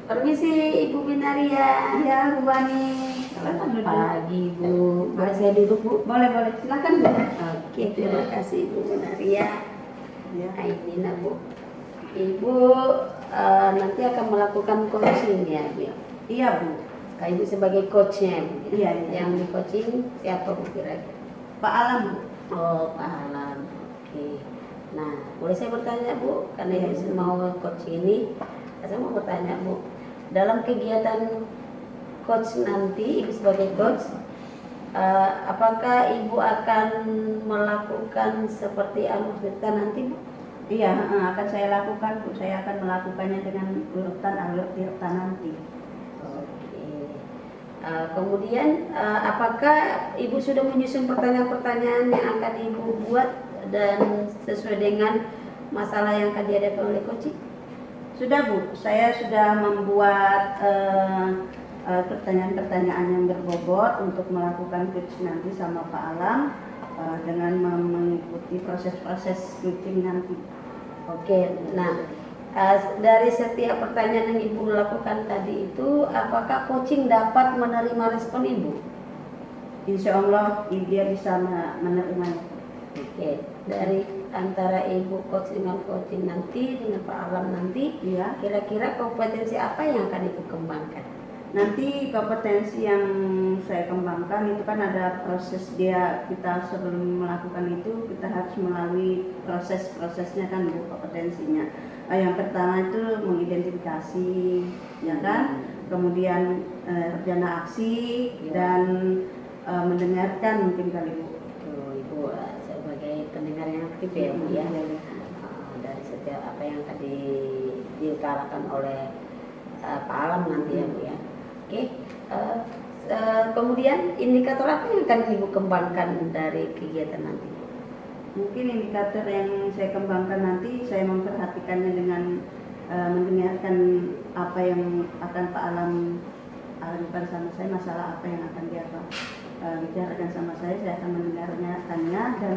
Permisi Ibu Binaria. Iya, Bu Bani. Silakan duduk. Pagi Bu. Boleh saya duduk Bu? Boleh, boleh. Silakan Bu. Oke, terima kasih Ibu Binaria. Ya. Ini nah Bu. Ibu nanti akan melakukan coaching ya Bu. Iya, Bu. Kak Ibu sebagai coachnya Bu. Iya, iya. Yang di coaching siapa Bu kira-kira? Pak Alam, Bu. Oh, Pak Alam. Oke. Nah, boleh saya bertanya Bu? Karena Iya, Ibu Bu. mau coaching ini, saya mau bertanya Bu. Dalam kegiatan coach nanti, Ibu sebagai coach, apakah Ibu akan melakukan seperti anu kita nanti Bu? Iya, akan saya lakukan, Bu. Saya akan melakukannya dengan urutan nanti. Oke. Kemudian, apakah Ibu sudah menyusun pertanyaan-pertanyaan yang akan Ibu buat dan sesuai dengan masalah yang akan dihadapi oleh coaching? Sudah, Bu. Saya sudah membuat pertanyaan-pertanyaan yang berbobot untuk melakukan coach nanti sama Pak Alam dengan mengikuti proses-proses coaching nanti. Oke, nah dari setiap pertanyaan yang Ibu lakukan tadi itu, apakah coaching dapat menerima respon Ibu? Insya Allah dia bisa menerimanya. Oke, dari antara Ibu coach dengan coaching nanti dengan Pak Alam nanti, Iya. kira-kira kompetensi apa yang akan Ibu kembangkan? Nanti kompetensi yang saya kembangkan itu kan ada proses kita sebelum melakukan itu kita harus melalui proses-prosesnya kan Bu, kompetensinya. Yang pertama itu mengidentifikasi, ya kan, kemudian rencana aksi dan mendengarkan mungkin kali Bu. Ibu sebagai pendengar yang aktif ya Bu ya. Dari setiap apa yang tadi diutarakan oleh Pak Alam nanti ya Bu ya. Oke, kemudian indikator apa yang akan Ibu kembangkan dari kegiatan nanti? Mungkin indikator yang saya kembangkan nanti saya memperhatikannya dengan mendengarkan apa yang akan Pak Alam lakukan sama saya, masalah apa yang akan dia bicarakan sama saya akan mendengarkannya dan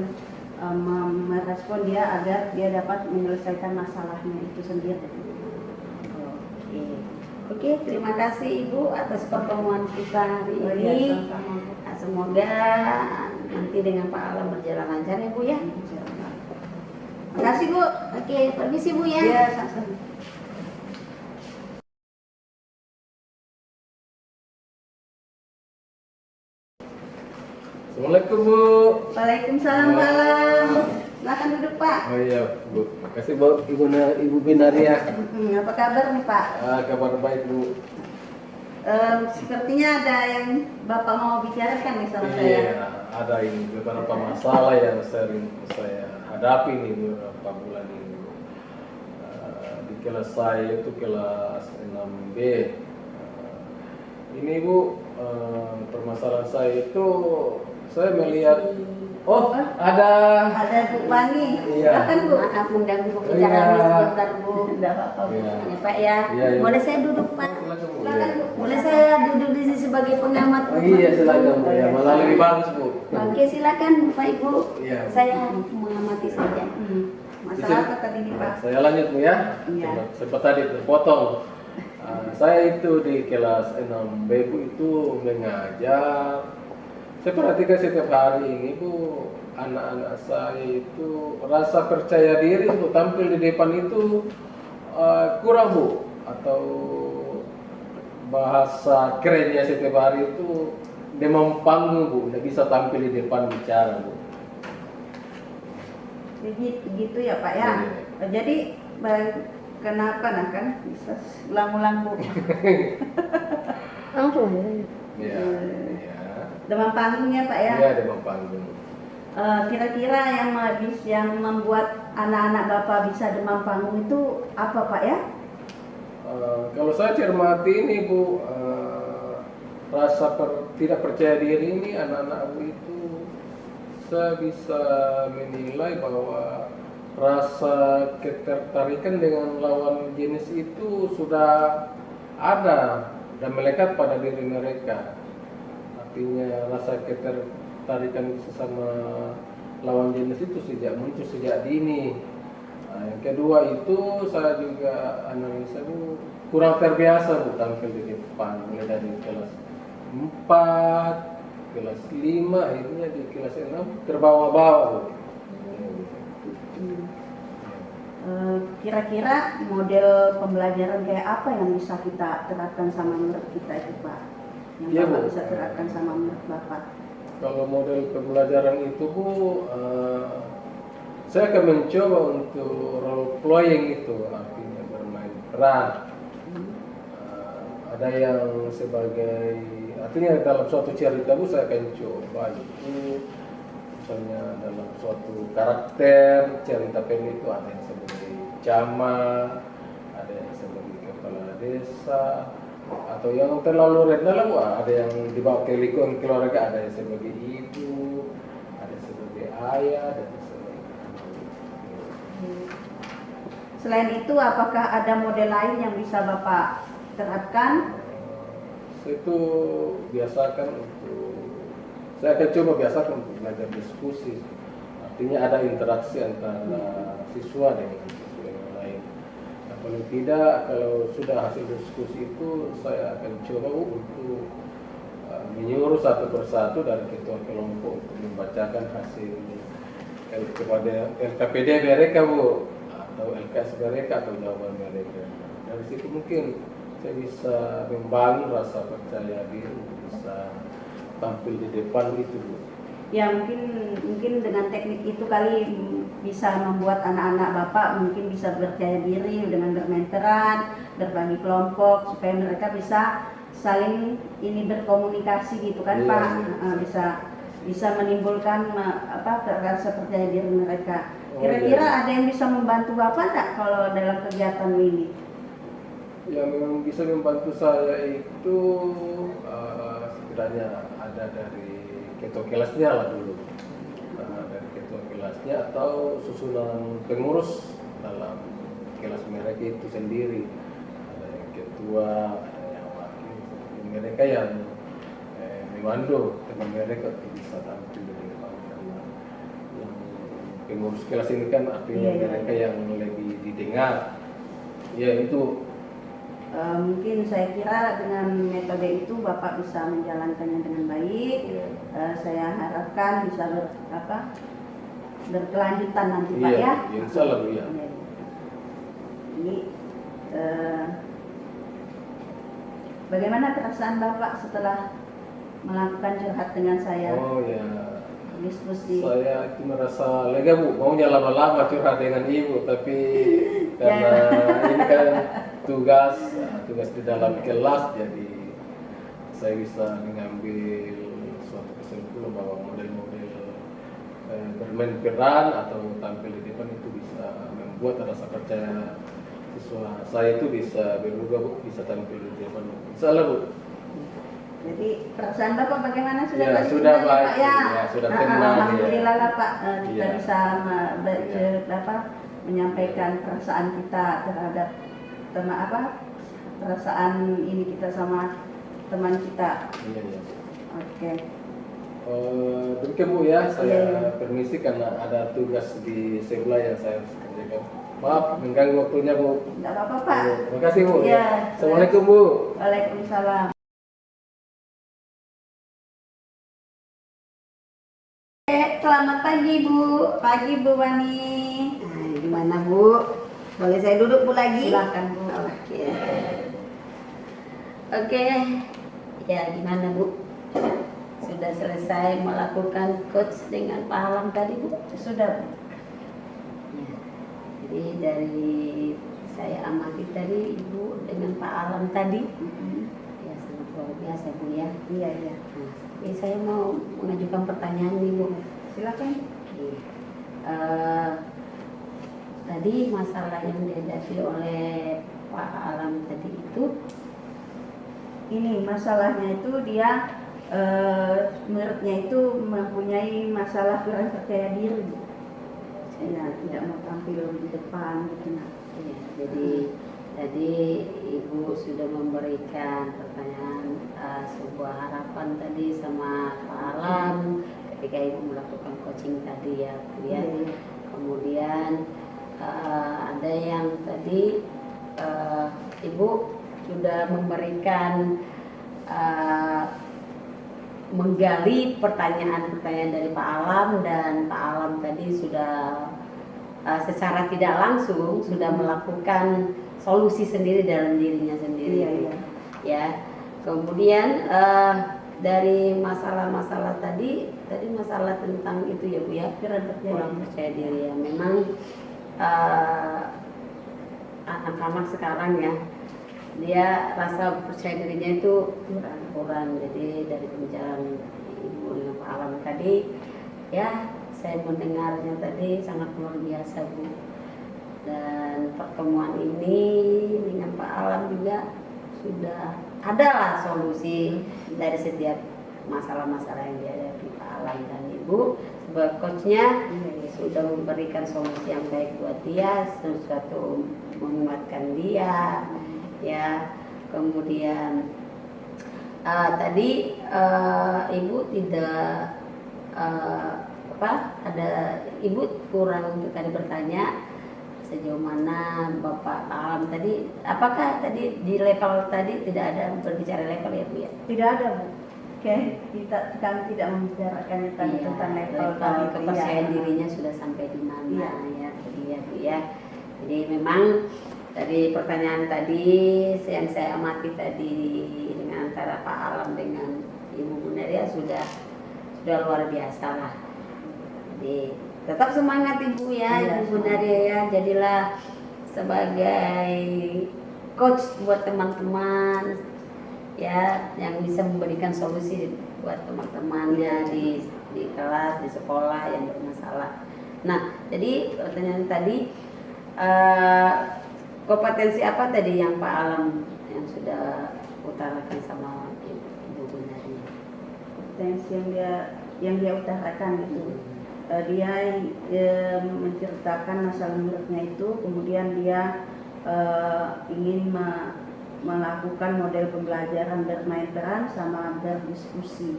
merespon dia agar dia dapat menyelesaikan masalahnya itu sendiri. Oke, terima kasih Ibu atas pertemuan kita hari ini. Sama-sama. Semoga nanti dengan Pak Alam berjalan lancar ya Bu ya. Terima kasih Bu. Oke, permisi Bu ya. Iya, sama-sama. Assalamualaikum Bu. Waalaikumsalam Pak Alam. Silakan duduk Pak. Oh iya Bu, makasih Bu Ibu Binaria. Apa kabar nih Pak? Kabar baik Bu. Sepertinya ada yang Bapak mau bicarakan nih sama saya. Iya, ada ini beberapa masalah yang sering saya hadapi nih beberapa bulan ini Bu. Di kelas saya itu kelas 6B. Ini Bu, permasalahan saya itu saya melihat ada Bu Bani. Iya. Silakan Bu. Maaf mengganggu pembicaraan Iya. sebentar Bu. Tidak apa-apa Bu. Iya. Ya Pak ya. Iya, iya. Boleh saya duduk Pak? Silakan Bu. Silakan Bu. Boleh saya duduk di sini sebagai pengamat? Oh iya silakan Bu, ya malah lebih bagus Bu. Oke, silakan Pak Ibu. Iya. Saya mengamati saja. Masalah apa tadi nih Pak? Saya lanjut Bu ya. Iya. Sempat tadi terpotong. Saya itu di kelas 6B Bu itu mengajar. Saya perhatikan setiap hari ini Bu, anak-anak saya itu rasa percaya diri untuk tampil di depan itu kurang Bu, atau bahasa kerennya setiap hari itu demam panggung Bu, tidak bisa tampil di depan bicara Bu. Begitu ya Pak ya. Jadi kenapa nah kan bisa ulang-ulang Bu? Iya. Demam panggungnya Pak ya. Iya demam panggung. Kira-kira yang membuat anak-anak Bapak bisa demam panggung itu apa Pak ya? Kalau saya cermati ini Bu, rasa tidak percaya diri ini anak-anak Bu itu saya bisa menilai bahwa rasa ketertarikan dengan lawan jenis itu sudah ada dan melekat pada diri mereka. Artinya rasa ketertarikan sesama lawan jenis itu muncul sejak dini. yang kedua itu saya juga analisa Bu kurang terbiasa Bu tampil di depan, mulai dari kelas 4, kelas 5, akhirnya di kelas 6 terbawa-bawa Bu. Kira-kira model pembelajaran kayak apa yang bisa kita terapkan sama murid kita itu Pak? Yang Iya, Bapak Bu. bisa terapkan sama murid Bapak? Kalau model pembelajaran itu Bu, saya akan mencoba untuk role playing itu, artinya bermain peran. Ada yang sebagai, artinya dalam suatu cerita Bu saya akan coba itu, misalnya dalam suatu karakter cerita pendek itu ada yang sebagai camat, ada yang sebagai kepala desa, atau yang terlalu rendah lah Bu, ada yang dibawa ke lingkungan keluarga, ada yang sebagai ibu, ada sebagai ayah, dan sebagai anak. Selain itu, apakah ada model lain yang bisa Bapak terapkan? Itu biasakan untuk, saya akan coba biasakan untuk belajar diskusi, artinya ada interaksi antara siswa dengan siswa yang lain. Nah, paling tidak kalau sudah hasil diskusi itu saya akan coba untuk menyuruh satu persatu dari ketua kelompok untuk membacakan hasil kepada LKPD mereka Bu, atau LKS mereka atau jawaban mereka. Dari situ mungkin saya bisa membangun rasa percaya diri untuk bisa tampil di depan itu Bu. Ya mungkin dengan teknik itu kali bisa membuat anak-anak Bapak mungkin bisa percaya diri dengan bermain peran, berbagi kelompok supaya mereka bisa saling ini berkomunikasi gitu kan Iya, Pak. iya. Bisa menimbulkan rasa percaya diri mereka. Oh, Kira-kira iya. ada yang bisa membantu Bapak enggak kalau dalam kegiatan ini? Yang bisa membantu saya itu setidaknya ada dari ketua kelasnya lah dulu, dari ketua kelasnya atau susunan pengurus dalam kelas mereka itu sendiri, ada yang ketua, ada yang wakil, mereka yang memandu teman mereka untuk bisa tampil di depan, karena yang pengurus kelas ini kan artinya Iya. mereka yang lebih didengar, ya itu. Mungkin saya kira dengan metode itu Bapak bisa menjalankannya dengan baik. Iya. Saya harapkan bisa berkelanjutan nanti Pak Iya, ya. insya Allah Bu, ya. Iya. Ini bagaimana perasaan Bapak setelah melakukan curhat dengan saya? Oh ya, Diskusi. saya itu merasa lega Bu, maunya lama-lama curhat dengan Ibu, tapi karena ini kan tugas di dalam kelas, jadi saya bisa mengambil suatu kesimpulan bahwa model-model bermain peran atau tampil di depan itu bisa membuat rasa percaya siswa saya itu bisa berubah Bu, bisa tampil di depan. Insyaallah Bu. Jadi perasaan Bapak bagaimana sudah Ya, tadi sudah tenang, baik, Pak ya? ya, sudah tenang, Alhamdulillah ya. lah Pak, kita Iya. bisa Iya. menyampaikan perasaan kita terhadap perasaan ini kita sama teman kita. Iya, iya. Oke. Demikian Bu ya, saya Iya. permisi karena ada tugas di sebelah yang saya harus kerjakan. Maaf mengganggu waktunya Bu. Tidak apa-apa Pak. Terima kasih Bu. Iya. Assalamualaikum Bu. Waalaikumsalam. Selamat pagi Bu. Pagi Bu Wani. Nah, gimana Bu? Boleh saya duduk Bu lagi? Silakan Bu. Oke. Oke. Ya, gimana Bu? Sudah selesai melakukan coach dengan Pak Alam tadi Bu? Sudah Bu. Ya. Jadi dari saya amati tadi Ibu dengan Pak Alam tadi, ya sangat luar biasa Bu ya. Iya iya. Nah, tapi saya mau mengajukan pertanyaan nih Bu. Silakan. Oke. Tadi masalah yang dihadapi oleh Pak Alam tadi itu, Ini masalahnya itu dia muridnya itu mempunyai masalah kurang percaya diri Bu. Ya, tidak mau tampil di depan gitu nah. ya, jadi tadi Ibu sudah memberikan pertanyaan, sebuah harapan tadi sama Pak Alam ketika Ibu melakukan coaching tadi ya Bu ya. Iya. Kemudian yang tadi Ibu sudah memberikan menggali pertanyaan-pertanyaan dari Pak Alam, dan Pak Alam tadi sudah secara tidak langsung sudah melakukan solusi sendiri dalam dirinya sendiri. Iya. Ya. Kemudian dari masalah-masalah tadi masalah tentang itu ya Bu ya, kurang percaya diri ya. Memang anak-anak sekarang ya, dia rasa percaya dirinya itu kurang. Jadi dari pembicaraan Ibu dengan Pak Alam tadi ya, saya mendengarnya tadi sangat luar biasa Bu. Dan pertemuan ini dengan Pak Alam juga sudah adalah solusi dari setiap masalah-masalah yang dihadapi Pak Alam, dan Ibu sebagai coachnya sudah memberikan solusi yang baik buat dia, sesuatu menguatkan dia ya. Kemudian tadi Ibu tidak ada Ibu kurang untuk tadi bertanya sejauh mana Bapak Alam tadi, apakah tadi di level tadi tidak ada berbicara level ya Bu ya? Tidak ada Bu. Oke, kami tidak membicarakan tentang level kepercayaan dirinya sudah sampai di mana ya tadi ya Bu ya. Jadi memang dari pertanyaan tadi yang saya amati tadi dengan antara Pak Alam dengan Ibu Gunaria sudah luar biasa lah. Jadi tetap semangat Ibu ya, Ibu Gunaria ya, jadilah sebagai coach buat teman-teman ya, yang bisa memberikan solusi buat teman-temannya di kelas, di sekolah yang bermasalah. Nah, jadi pertanyaan tadi kompetensi apa tadi yang Pak Alam yang sudah utarakan sama Ibu Gunaria? Kompetensi yang dia utarakan itu. Dia menceritakan masalah menurutnya itu, kemudian dia ingin melakukan model pembelajaran bermain peran sama berdiskusi.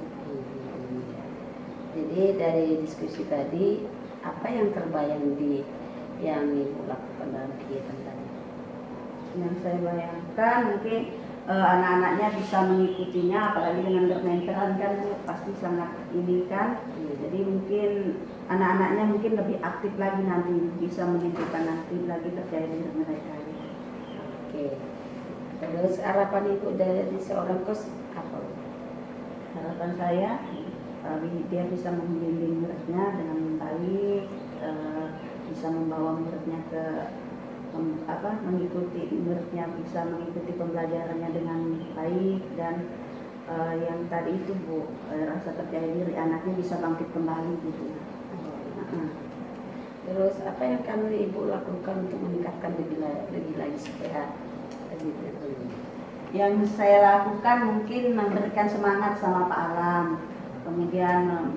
Jadi dari diskusi tadi, apa yang terbayang yang Ibu lakukan dalam kegiatan tadi? Yang saya bayangkan mungkin anak-anaknya bisa mengikutinya, apalagi dengan bermain peran kan pasti sangat ini kan. Jadi mungkin anak-anaknya mungkin lebih aktif lagi nanti, bisa menunjukkan aktif lagi percaya diri mereka. Oke. Terus harapan Ibu dari seorang coach apa? Harapan saya dia bisa membimbing muridnya dengan baik, bisa membawa muridnya ke mengikuti muridnya, bisa mengikuti pembelajarannya dengan baik, dan yang tadi itu Bu, rasa percaya diri anaknya bisa bangkit kembali gitu. Terus apa yang kami Ibu lakukan untuk meningkatkan lebih lagi supaya Yang saya lakukan mungkin memberikan semangat sama Pak Alam. Kemudian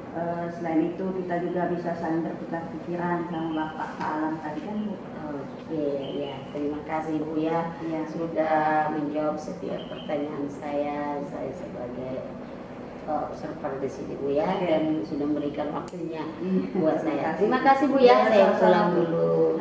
selain itu kita juga bisa saling bertukar pikiran sama Pak Alam tadi kan Bu. Oke ya, terima kasih Bu ya, sudah menjawab setiap pertanyaan saya sebagai observer di sini Bu ya, dan sudah memberikan waktunya buat saya. Terima kasih Bu ya, saya pulang dulu.